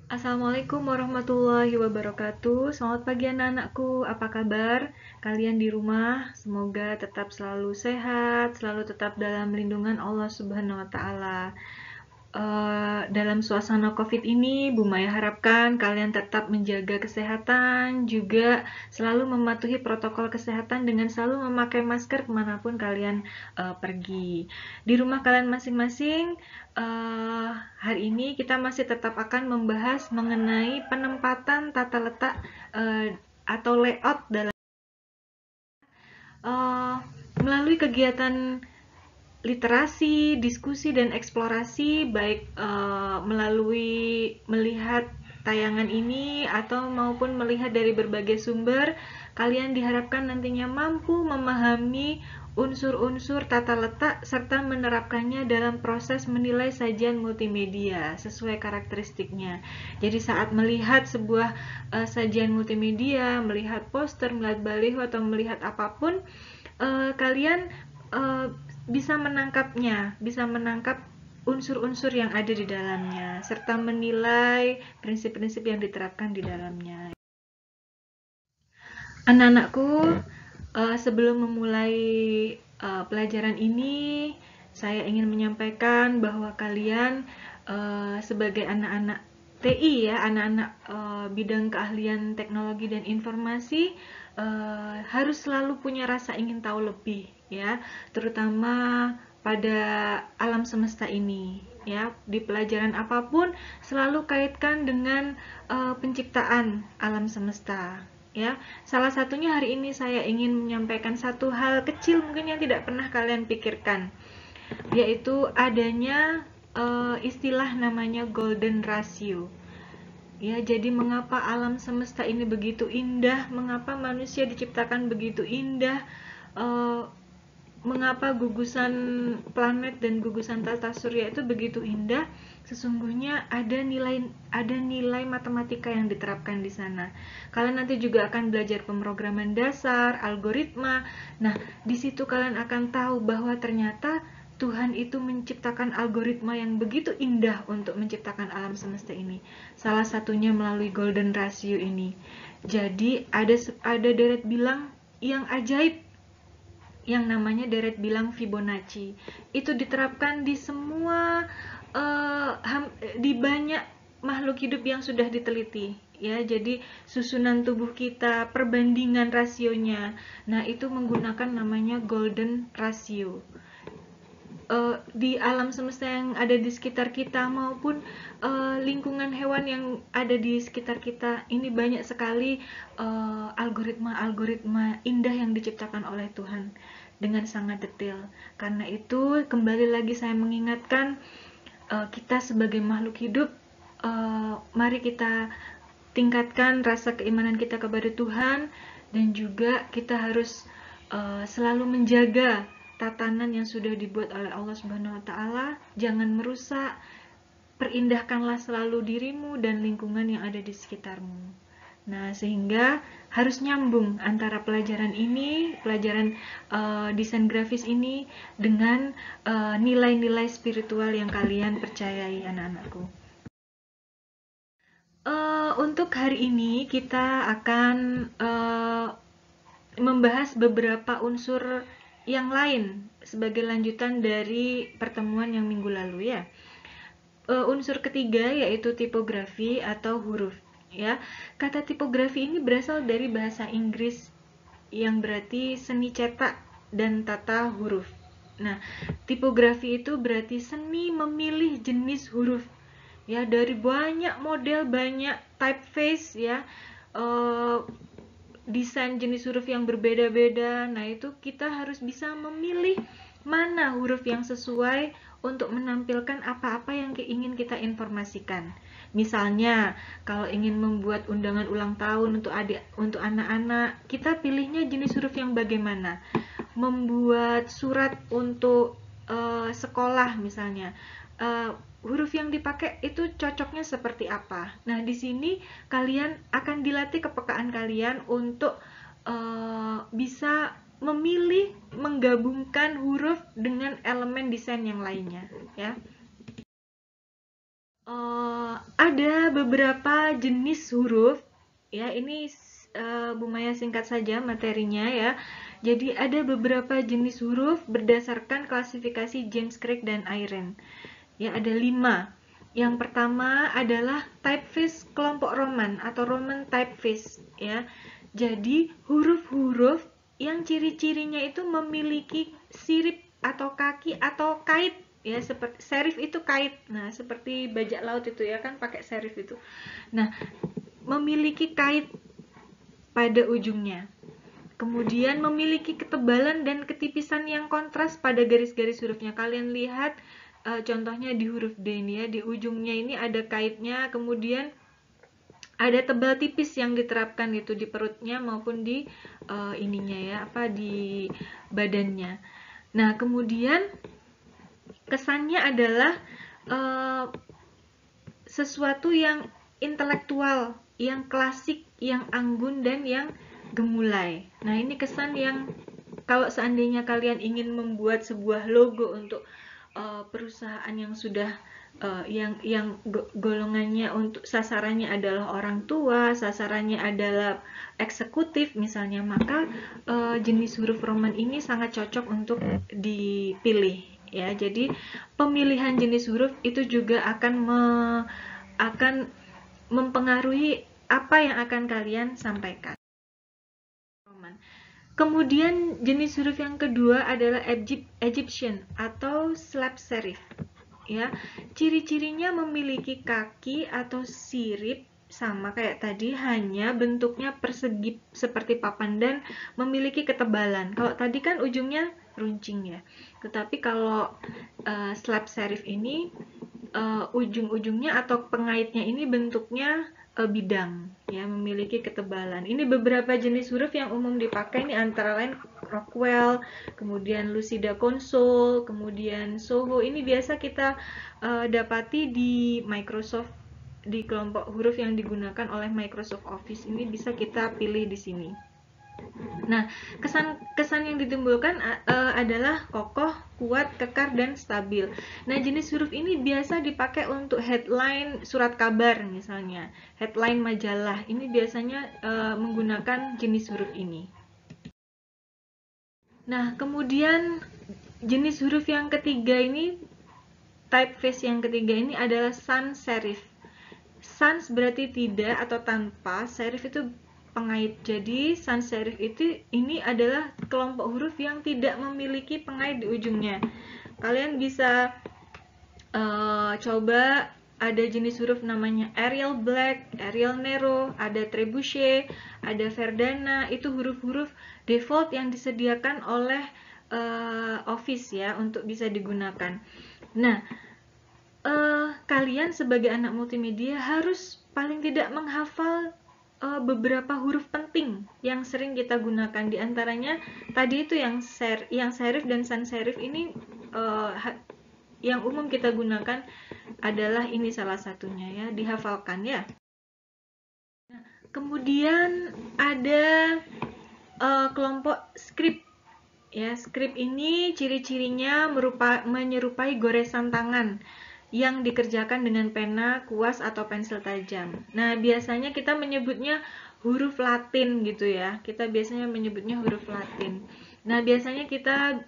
Assalamualaikum warahmatullahi wabarakatuh. Selamat pagi anak-anakku, apa kabar? Kalian di rumah, semoga tetap selalu sehat, selalu tetap dalam lindungan Allah Subhanahu wa Ta'ala. Dalam suasana COVID ini, Bu Maya harapkan kalian tetap menjaga kesehatan, juga selalu mematuhi protokol kesehatan dengan selalu memakai masker kemanapun kalian pergi. Di rumah kalian masing-masing, hari ini kita masih tetap akan membahas mengenai penempatan tata letak atau layout dalam melalui kegiatan literasi, diskusi, dan eksplorasi, baik melalui melihat tayangan ini atau maupun melihat dari berbagai sumber. Kalian diharapkan nantinya mampu memahami unsur-unsur tata letak serta menerapkannya dalam proses menilai sajian multimedia sesuai karakteristiknya. Jadi saat melihat sebuah sajian multimedia, melihat poster, melihat baliho, atau melihat apapun, kalian bisa menangkap unsur-unsur yang ada di dalamnya, serta menilai prinsip-prinsip yang diterapkan di dalamnya. Anak-anakku, sebelum memulai pelajaran ini, saya ingin menyampaikan bahwa kalian sebagai anak-anak TI ya, anak-anak bidang keahlian teknologi dan informasi, harus selalu punya rasa ingin tahu lebih ya, terutama pada alam semesta ini ya. Di pelajaran apapun selalu kaitkan dengan penciptaan alam semesta ya. Salah satunya hari ini saya ingin menyampaikan satu hal kecil mungkin yang tidak pernah kalian pikirkan, yaitu adanya istilah namanya golden ratio. Ya, jadi mengapa alam semesta ini begitu indah, mengapa manusia diciptakan begitu indah, mengapa gugusan planet dan gugusan tata surya itu begitu indah. Sesungguhnya ada nilai matematika yang diterapkan di sana. Kalian nanti juga akan belajar pemrograman dasar, algoritma. Nah, di situ kalian akan tahu bahwa ternyata Tuhan itu menciptakan algoritma yang begitu indah untuk menciptakan alam semesta ini. Salah satunya melalui golden ratio ini. Jadi ada deret bilang yang ajaib yang namanya deret bilang Fibonacci. Itu diterapkan di semua di banyak makhluk hidup yang sudah diteliti ya. Jadi susunan tubuh kita, perbandingan rasionya, nah itu menggunakan namanya golden ratio. Di alam semesta yang ada di sekitar kita maupun lingkungan hewan yang ada di sekitar kita, ini banyak sekali algoritma-algoritma indah yang diciptakan oleh Tuhan dengan sangat detail. Karena itu kembali lagi saya mengingatkan, kita sebagai makhluk hidup, mari kita tingkatkan rasa keimanan kita kepada Tuhan, dan juga kita harus selalu menjaga tatanan yang sudah dibuat oleh Allah Subhanahu wa Ta'ala. Jangan merusak, perindahkanlah selalu dirimu dan lingkungan yang ada di sekitarmu. Nah, sehingga harus nyambung antara pelajaran ini, pelajaran desain grafis ini, dengan nilai-nilai spiritual yang kalian percayai, anak-anakku. Untuk hari ini kita akan membahas beberapa unsur yang lain sebagai lanjutan dari pertemuan yang minggu lalu ya. Unsur ketiga yaitu tipografi atau huruf ya. Kata tipografi ini berasal dari bahasa Inggris yang berarti seni cetak dan tata huruf. Nah, tipografi itu berarti seni memilih jenis huruf ya, dari banyak model, banyak typeface ya, desain jenis huruf yang berbeda-beda. Nah, itu kita harus bisa memilih mana huruf yang sesuai untuk menampilkan apa-apa yang ingin kita informasikan. Misalnya, kalau ingin membuat undangan ulang tahun untuk anak-anak, kita pilihnya jenis huruf yang bagaimana? Membuat surat untuk sekolah misalnya, huruf yang dipakai itu cocoknya seperti apa. Nah, di sini kalian akan dilatih kepekaan kalian untuk bisa memilih, menggabungkan huruf dengan elemen desain yang lainnya ya. ada beberapa jenis huruf ya. Ini Bu Maya singkat saja materinya ya. Jadi ada beberapa jenis huruf berdasarkan klasifikasi James Craig dan Eyren. Ya, ada 5. Yang pertama adalah typeface kelompok Roman atau Roman typeface ya. Jadi huruf-huruf yang ciri-cirinya itu memiliki sirip atau kaki atau kait ya, seperti serif itu kait. Nah, seperti bajak laut itu ya kan pakai serif itu. Nah, memiliki kait pada ujungnya. Kemudian memiliki ketebalan dan ketipisan yang kontras pada garis-garis hurufnya. Kalian lihat contohnya di huruf D ini ya, di ujungnya ini ada kaitnya, kemudian ada tebal tipis yang diterapkan itu di perutnya maupun di ininya ya, di badannya. Nah, kemudian kesannya adalah sesuatu yang intelektual, yang klasik, yang anggun, dan yang gemulai. Nah, ini kesan yang kalau seandainya kalian ingin membuat sebuah logo untuk perusahaan yang sudah yang golongannya untuk sasarannya adalah orang tua, sasarannya adalah eksekutif misalnya, maka jenis huruf Roman ini sangat cocok untuk dipilih ya. Jadi pemilihan jenis huruf itu juga akan mempengaruhi apa yang akan kalian sampaikan. Kemudian jenis huruf yang kedua adalah Egyptian atau slab serif. Ya, ciri-cirinya memiliki kaki atau sirip sama kayak tadi, hanya bentuknya persegi seperti papan dan memiliki ketebalan. Kalau tadi kan ujungnya runcing ya, tetapi kalau slab serif ini ujung-ujungnya atau pengaitnya ini bentuknya bidang ya, memiliki ketebalan. Ini beberapa jenis huruf yang umum dipakai ini antara lain Rockwell, kemudian Lucida Console, kemudian Soho. Ini biasa kita dapati di Microsoft, di kelompok huruf yang digunakan oleh Microsoft Office. Ini bisa kita pilih di sini. Nah, kesan yang ditimbulkan adalah kokoh, kuat, kekar, dan stabil. Nah, jenis huruf ini biasa dipakai untuk headline surat kabar misalnya, headline majalah. Ini biasanya menggunakan jenis huruf ini. Nah, kemudian jenis huruf yang ketiga ini, typeface yang ketiga ini adalah sans serif. Sans berarti tidak atau tanpa, serif itu pengait. Jadi sans serif ini adalah kelompok huruf yang tidak memiliki pengait di ujungnya. Kalian bisa coba, ada jenis huruf namanya Arial Black, Arial Nero, ada Trebuchet, ada Verdana. Itu huruf-huruf default yang disediakan oleh Office ya untuk bisa digunakan. Nah, kalian sebagai anak multimedia harus paling tidak menghafal beberapa huruf penting yang sering kita gunakan. Di antaranya tadi itu yang serif dan sans serif ini yang umum kita gunakan adalah ini salah satunya ya, dihafalkan ya. Nah, kemudian ada kelompok script ya. Script ini ciri-cirinya menyerupai goresan tangan yang dikerjakan dengan pena, kuas, atau pensil tajam. Nah, biasanya kita menyebutnya huruf Latin gitu ya. Kita biasanya menyebutnya huruf Latin. Nah, biasanya kita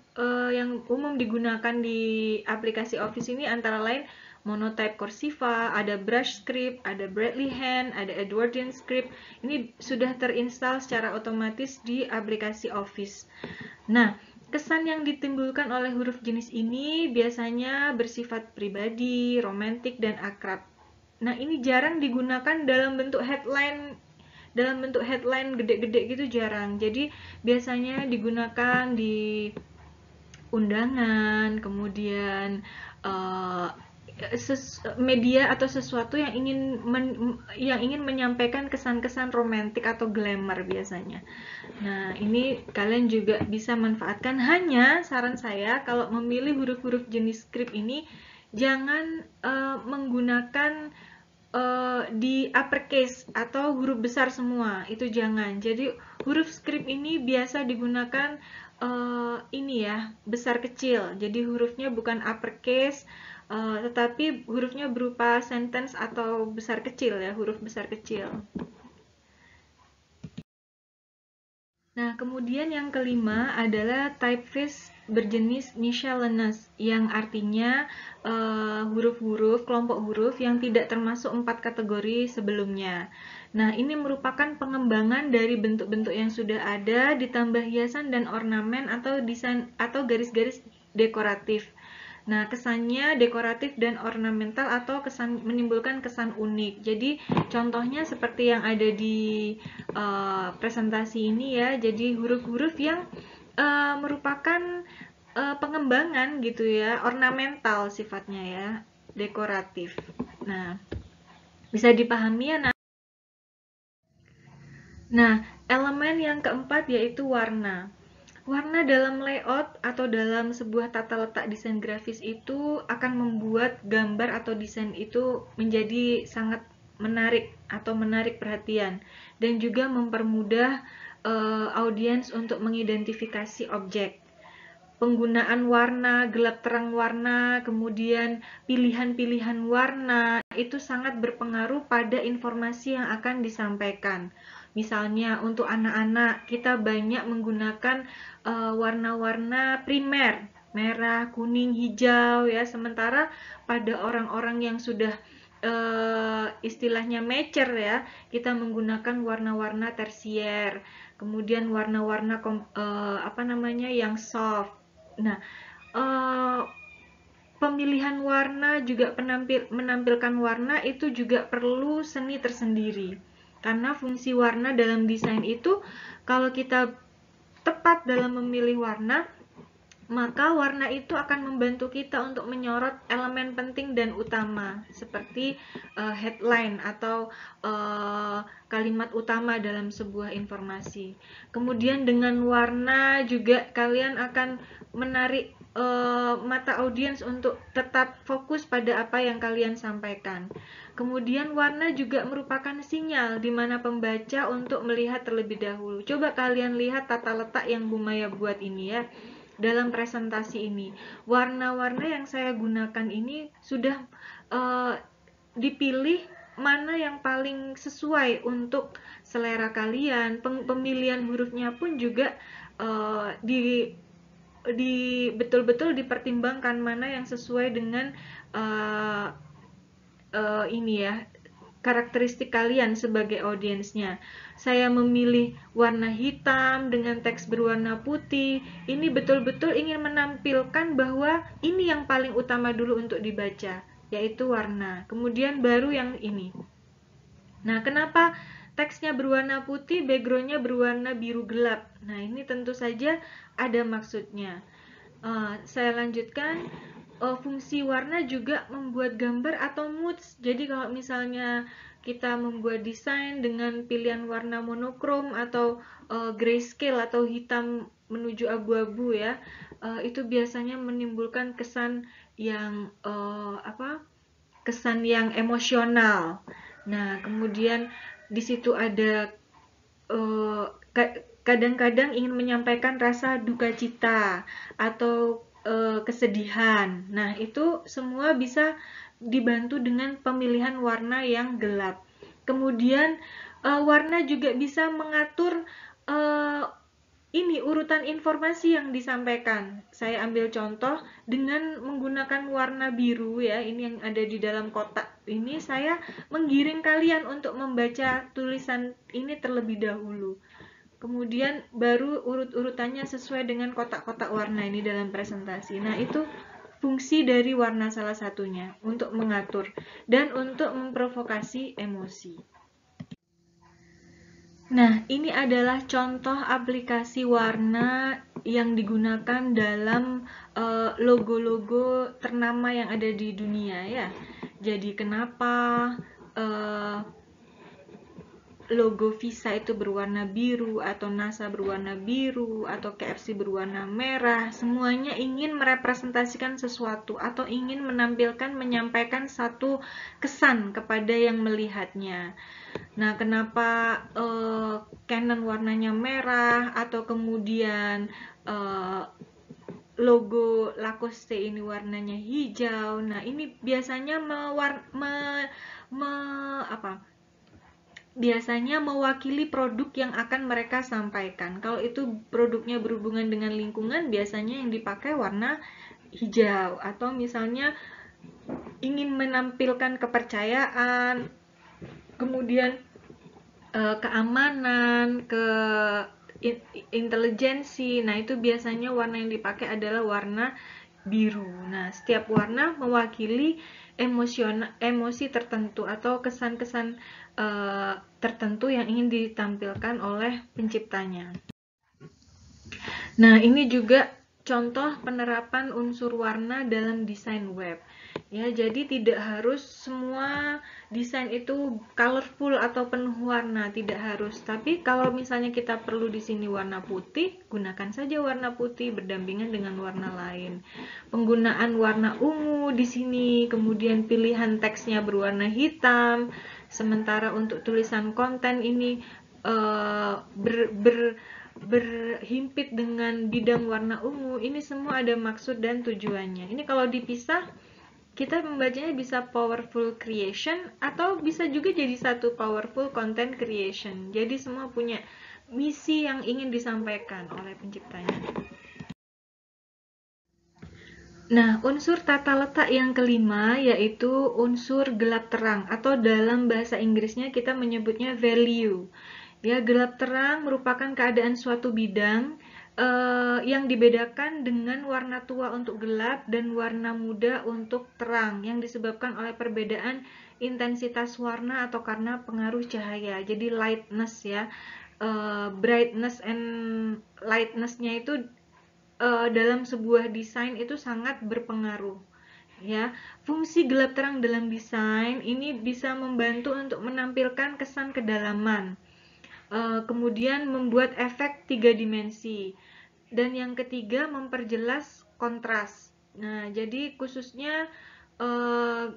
yang umum digunakan di aplikasi Office ini antara lain Monotype Cursiva, ada Brush Script, ada Bradley Hand, ada Edwardian Script. Ini sudah terinstall secara otomatis di aplikasi Office. Nah, kesan yang ditimbulkan oleh huruf jenis ini biasanya bersifat pribadi, romantik, dan akrab. Nah, ini jarang digunakan dalam bentuk headline gede-gede gitu, jarang. Jadi biasanya digunakan di undangan, kemudian media atau sesuatu yang ingin menyampaikan kesan-kesan romantik atau glamour biasanya. Nah, ini kalian juga bisa manfaatkan. Hanya saran saya kalau memilih huruf-huruf jenis script ini jangan menggunakan di uppercase atau huruf besar semua, itu jangan. Jadi huruf script ini biasa digunakan ini ya, besar kecil. Jadi hurufnya bukan uppercase, tetapi hurufnya berupa sentence atau besar kecil ya, huruf besar kecil. Nah, kemudian yang kelima adalah typeface berjenis miscellaneous, yang artinya huruf-huruf, kelompok huruf yang tidak termasuk 4 kategori sebelumnya. Nah, ini merupakan pengembangan dari bentuk-bentuk yang sudah ada, ditambah hiasan dan ornamen atau desain atau garis-garis dekoratif. Nah, kesannya dekoratif dan ornamental atau menimbulkan kesan unik. Jadi, contohnya seperti yang ada di presentasi ini ya. Jadi, huruf-huruf yang merupakan pengembangan gitu ya, ornamental sifatnya ya, dekoratif. Nah, bisa dipahami ya. Nah, elemen yang keempat yaitu warna. Warna dalam layout atau dalam sebuah tata letak desain grafis itu akan membuat gambar atau desain itu menjadi sangat menarik atau menarik perhatian dan juga mempermudah audiens untuk mengidentifikasi objek. Penggunaan warna, gelap terang warna, kemudian pilihan-pilihan warna itu sangat berpengaruh pada informasi yang akan disampaikan. Misalnya untuk anak-anak kita banyak menggunakan warna-warna primer, merah, kuning, hijau ya. Sementara pada orang-orang yang sudah istilahnya mature ya, kita menggunakan warna-warna tersier. Kemudian warna-warna yang soft. Nah, pemilihan warna juga menampilkan warna itu juga perlu seni tersendiri. Karena fungsi warna dalam desain itu kalau kita tepat dalam memilih warna, maka warna itu akan membantu kita untuk menyorot elemen penting dan utama seperti headline atau kalimat utama dalam sebuah informasi. Kemudian dengan warna juga kalian akan menarik mata audiens untuk tetap fokus pada apa yang kalian sampaikan. Kemudian warna juga merupakan sinyal di mana pembaca untuk melihat terlebih dahulu. Coba kalian lihat tata letak yang Bu Maya buat ini ya. Dalam presentasi ini, warna-warna yang saya gunakan ini sudah dipilih mana yang paling sesuai untuk selera kalian. Pemilihan hurufnya pun juga betul-betul dipertimbangkan mana yang sesuai dengan ini ya, karakteristik kalian sebagai audiensnya. Saya memilih warna hitam dengan teks berwarna putih. Ini betul-betul ingin menampilkan bahwa ini yang paling utama dulu untuk dibaca, yaitu warna. Kemudian baru yang ini. Nah, kenapa teksnya berwarna putih, backgroundnya berwarna biru gelap? Nah, ini tentu saja ada maksudnya. Saya lanjutkan. Fungsi warna juga membuat gambar atau moods. Jadi kalau misalnya kita membuat desain dengan pilihan warna monokrom atau grayscale atau hitam menuju abu-abu ya, itu biasanya menimbulkan kesan yang kesan yang emosional. Nah, kemudian di situ ada kadang-kadang ingin menyampaikan rasa duka cita atau kesedihan. Nah, itu semua bisa dibantu dengan pemilihan warna yang gelap. Kemudian warna juga bisa mengatur ini urutan informasi yang disampaikan. Saya ambil contoh dengan menggunakan warna biru ya, ini yang ada di dalam kotak. Ini saya menggiring kalian untuk membaca tulisan ini terlebih dahulu. Kemudian baru urut-urutannya sesuai dengan kotak-kotak warna ini dalam presentasi. Nah, itu fungsi dari warna salah satunya untuk mengatur dan untuk memprovokasi emosi. Nah, ini adalah contoh aplikasi warna yang digunakan dalam logo-logo ternama yang ada di dunia ya. Jadi kenapa logo Visa itu berwarna biru atau NASA berwarna biru atau KFC berwarna merah, semuanya ingin merepresentasikan sesuatu atau ingin menampilkan, menyampaikan satu kesan kepada yang melihatnya. Nah, kenapa Canon warnanya merah atau kemudian logo Lacoste ini warnanya hijau. Nah, ini biasanya biasanya mewakili produk yang akan mereka sampaikan. Kalau itu produknya berhubungan dengan lingkungan, biasanya yang dipakai warna hijau. Atau misalnya ingin menampilkan kepercayaan, kemudian keamanan, intelijensi. Nah, itu biasanya warna yang dipakai adalah warna biru. Nah, setiap warna mewakili emosi tertentu atau kesan-kesan tertentu yang ingin ditampilkan oleh penciptanya. Nah, ini juga contoh penerapan unsur warna dalam desain web. Ya, jadi tidak harus semua desain itu colorful atau penuh warna, tidak harus. Tapi kalau misalnya kita perlu di sini warna putih, gunakan saja warna putih berdampingan dengan warna lain. Penggunaan warna ungu di sini, kemudian pilihan teksnya berwarna hitam, sementara untuk tulisan konten ini berhimpit dengan bidang warna ungu. Ini semua ada maksud dan tujuannya. Ini kalau dipisah, kita membacanya bisa powerful creation atau bisa juga jadi satu powerful content creation. Jadi semua punya misi yang ingin disampaikan oleh penciptanya. Nah, unsur tata letak yang kelima yaitu unsur gelap terang atau dalam bahasa Inggrisnya kita menyebutnya value. Ya, gelap terang merupakan keadaan suatu bidang yang dibedakan dengan warna tua untuk gelap dan warna muda untuk terang yang disebabkan oleh perbedaan intensitas warna atau karena pengaruh cahaya. Jadi lightness ya, brightness and lightness-nya itu dalam sebuah desain itu sangat berpengaruh. Ya, fungsi gelap terang dalam desain ini bisa membantu untuk menampilkan kesan kedalaman. Kemudian membuat efek 3 dimensi. Dan yang ketiga, memperjelas kontras. Nah, jadi khususnya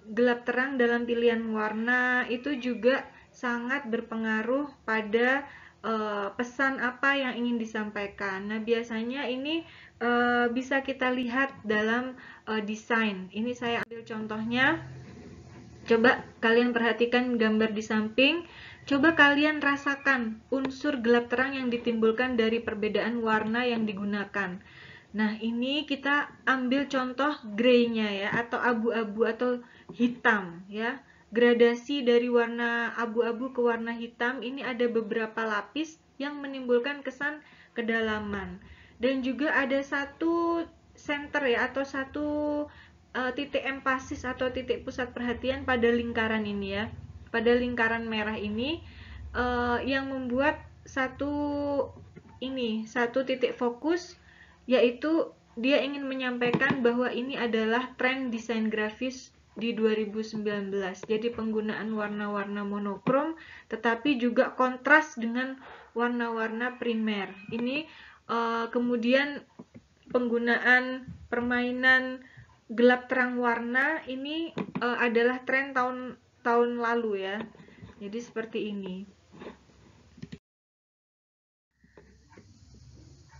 gelap terang dalam pilihan warna itu juga sangat berpengaruh pada pesan apa yang ingin disampaikan. Nah, biasanya ini bisa kita lihat dalam desain. Ini saya ambil contohnya. Coba kalian perhatikan gambar di samping. Coba kalian rasakan unsur gelap terang yang ditimbulkan dari perbedaan warna yang digunakan. Nah, ini kita ambil contoh grey-nya ya, atau abu-abu atau hitam ya. Gradasi dari warna abu-abu ke warna hitam ini ada beberapa lapis yang menimbulkan kesan kedalaman. Dan juga ada satu center ya, atau satu titik empasis atau titik pusat perhatian pada lingkaran ini ya. Pada lingkaran merah ini yang membuat satu titik fokus, yaitu dia ingin menyampaikan bahwa ini adalah tren desain grafis di 2019. Jadi penggunaan warna-warna monokrom tetapi juga kontras dengan warna-warna primer. Ini kemudian penggunaan permainan gelap terang warna ini adalah tren tahun lalu ya. Jadi seperti ini.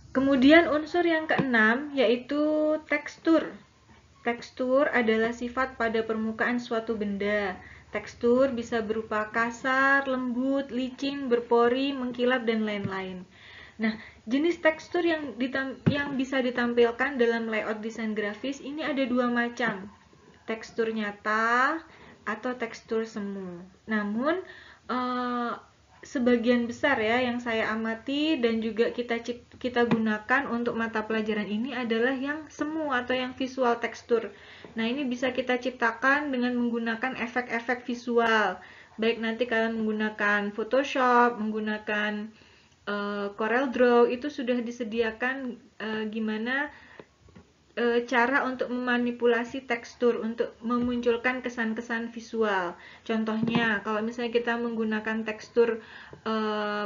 Kemudian unsur yang keenam yaitu tekstur. Tekstur adalah sifat pada permukaan suatu benda. Tekstur bisa berupa kasar, lembut, licin, berpori, mengkilap, dan lain-lain. Nah, jenis tekstur yang bisa ditampilkan dalam layout desain grafis ini ada dua macam. Tekstur nyata atau tekstur semu. Namun, sebagian besar ya yang saya amati dan juga kita gunakan untuk mata pelajaran ini adalah yang semu atau yang visual tekstur. Nah, ini bisa kita ciptakan dengan menggunakan efek-efek visual. Baik nanti kalian menggunakan Photoshop, menggunakan Corel Draw, itu sudah disediakan gimana cara untuk memanipulasi tekstur untuk memunculkan kesan-kesan visual. Contohnya, kalau misalnya kita menggunakan tekstur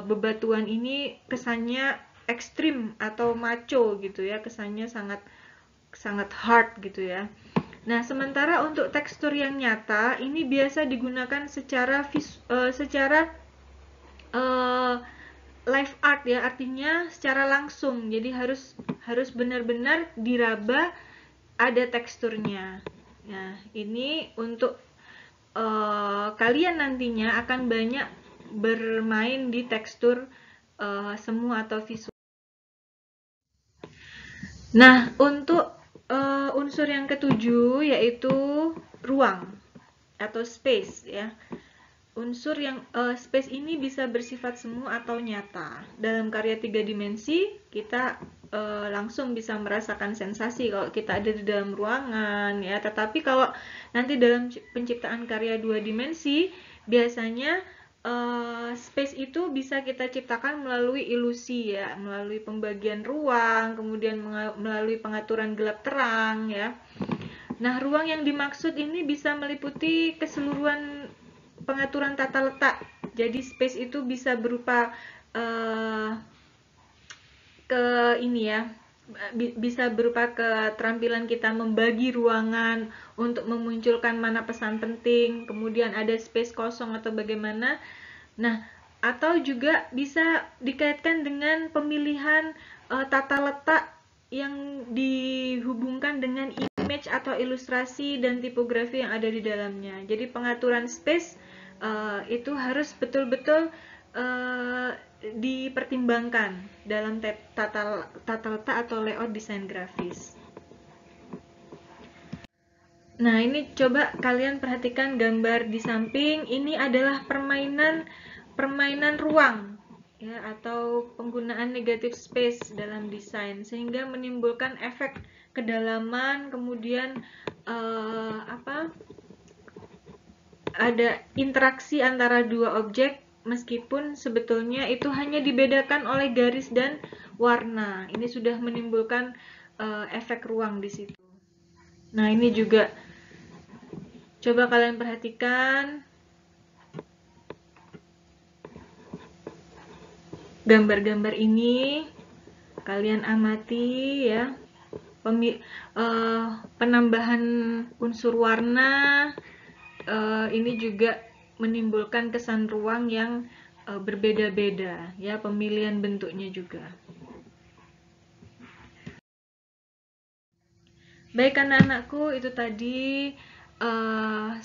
bebatuan ini, kesannya ekstrim atau macho gitu ya, kesannya sangat hard gitu ya. Nah, sementara untuk tekstur yang nyata ini biasa digunakan secara live art ya, artinya secara langsung. Jadi harus benar-benar diraba, ada teksturnya. Nah, ini untuk kalian nantinya akan banyak bermain di tekstur semu atau visual. Nah, untuk unsur yang ketujuh yaitu ruang atau space ya. Unsur yang space ini bisa bersifat semu atau nyata. Dalam karya 3 dimensi, kita langsung bisa merasakan sensasi kalau kita ada di dalam ruangan ya. Tetapi kalau nanti dalam penciptaan karya 2 dimensi, biasanya space itu bisa kita ciptakan melalui ilusi ya, melalui pembagian ruang, kemudian melalui pengaturan gelap terang ya. Nah, ruang yang dimaksud ini bisa meliputi keseluruhan pengaturan tata letak. Jadi space itu bisa berupa bisa berupa keterampilan kita membagi ruangan untuk memunculkan mana pesan penting, kemudian ada space kosong atau bagaimana. Nah, atau juga bisa dikaitkan dengan pemilihan tata letak yang dihubungkan dengan image atau ilustrasi dan tipografi yang ada di dalamnya. Jadi pengaturan space itu harus betul-betul dipertimbangkan dalam tata letak atau layout desain grafis. Nah, ini coba kalian perhatikan gambar di samping. Ini adalah permainan ruang ya, atau penggunaan negative space dalam desain sehingga menimbulkan efek kedalaman, kemudian ada interaksi antara dua objek meskipun sebetulnya itu hanya dibedakan oleh garis dan warna. Ini sudah menimbulkan efek ruang di situ. Nah, ini juga coba kalian perhatikan gambar-gambar ini, kalian amati ya. Penambahan unsur warna ini juga menimbulkan kesan ruang yang berbeda-beda ya, pemilihan bentuknya juga. Baik anak-anakku, itu tadi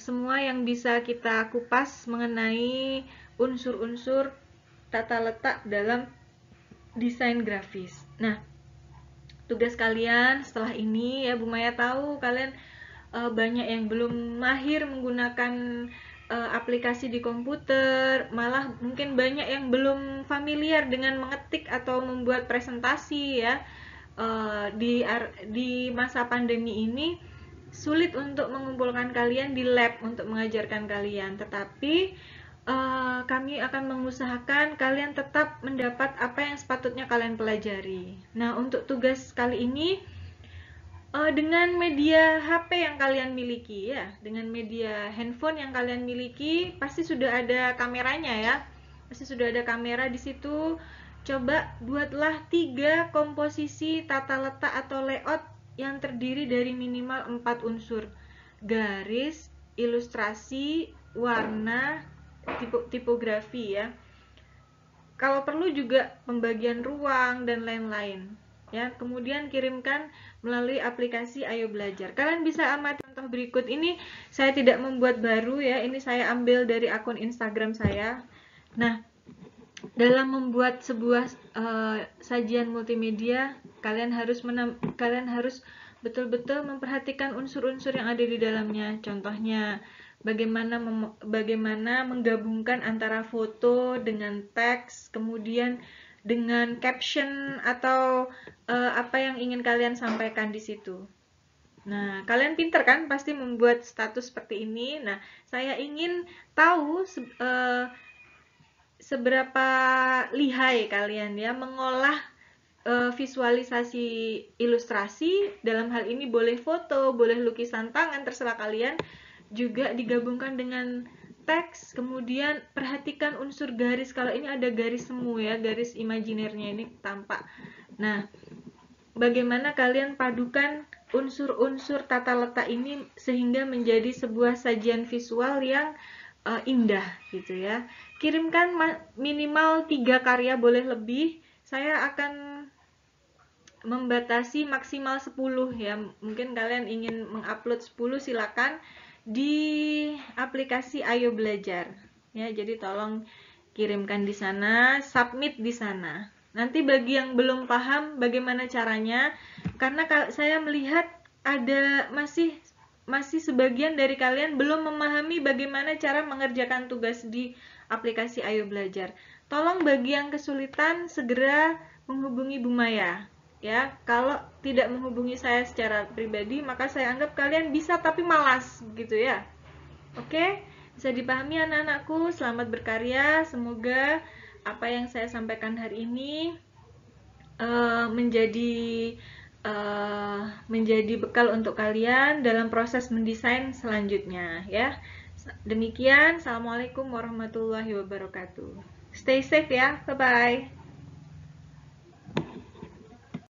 semua yang bisa kita kupas mengenai unsur-unsur tata letak dalam desain grafis. Nah, tugas kalian setelah ini ya, Bu Maya tahu kalian banyak yang belum mahir menggunakan aplikasi di komputer, malah mungkin banyak yang belum familiar dengan mengetik atau membuat presentasi ya. Di masa pandemi ini sulit untuk mengumpulkan kalian di lab untuk mengajarkan kalian, tetapi kami akan mengusahakan kalian tetap mendapat apa yang sepatutnya kalian pelajari. Nah, untuk tugas kali ini dengan media HP yang kalian miliki ya, dengan media handphone yang kalian miliki, pasti sudah ada kameranya ya. Pasti sudah ada kamera di situ. Coba buatlah 3 komposisi tata letak atau layout yang terdiri dari minimal 4 unsur. Garis, ilustrasi, warna, tipografi ya. Kalau perlu juga pembagian ruang dan lain-lain. Ya, kemudian kirimkan melalui aplikasi Ayo Belajar. Kalian bisa amati contoh berikut ini. Saya tidak membuat baru ya, ini saya ambil dari akun Instagram saya. Nah, dalam membuat sebuah sajian multimedia, kalian harus betul-betul memperhatikan unsur-unsur yang ada di dalamnya. Contohnya, bagaimana menggabungkan antara foto dengan teks, kemudian dengan caption atau apa yang ingin kalian sampaikan di situ. Nah, kalian pinter kan pasti membuat status seperti ini. Nah, saya ingin tahu seberapa lihai kalian ya mengolah visualisasi ilustrasi. Dalam hal ini boleh foto, boleh lukisan tangan, terserah kalian. Juga digabungkan dengan teks, kemudian perhatikan unsur garis. Kalau ini ada garis semu ya, garis imajinernya ini tampak. Nah, bagaimana kalian padukan unsur-unsur tata letak ini sehingga menjadi sebuah sajian visual yang indah gitu ya. Kirimkan minimal 3 karya, boleh lebih. Saya akan membatasi maksimal 10 ya. Mungkin kalian ingin mengupload 10, silakan di aplikasi Ayo Belajar ya. Jadi tolong kirimkan di sana, submit di sana. Nanti bagi yang belum paham bagaimana caranya, karena saya melihat ada masih sebagian dari kalian belum memahami bagaimana cara mengerjakan tugas di aplikasi Ayo Belajar. Tolong bagi yang kesulitan segera menghubungi Bu Maya. Ya, kalau tidak menghubungi saya secara pribadi, maka saya anggap kalian bisa tapi malas gitu ya. Oke, bisa dipahami anak-anakku. Selamat berkarya. Semoga apa yang saya sampaikan hari ini menjadi bekal untuk kalian dalam proses mendesain selanjutnya ya. Demikian, assalamualaikum warahmatullahi wabarakatuh. Stay safe ya, bye bye.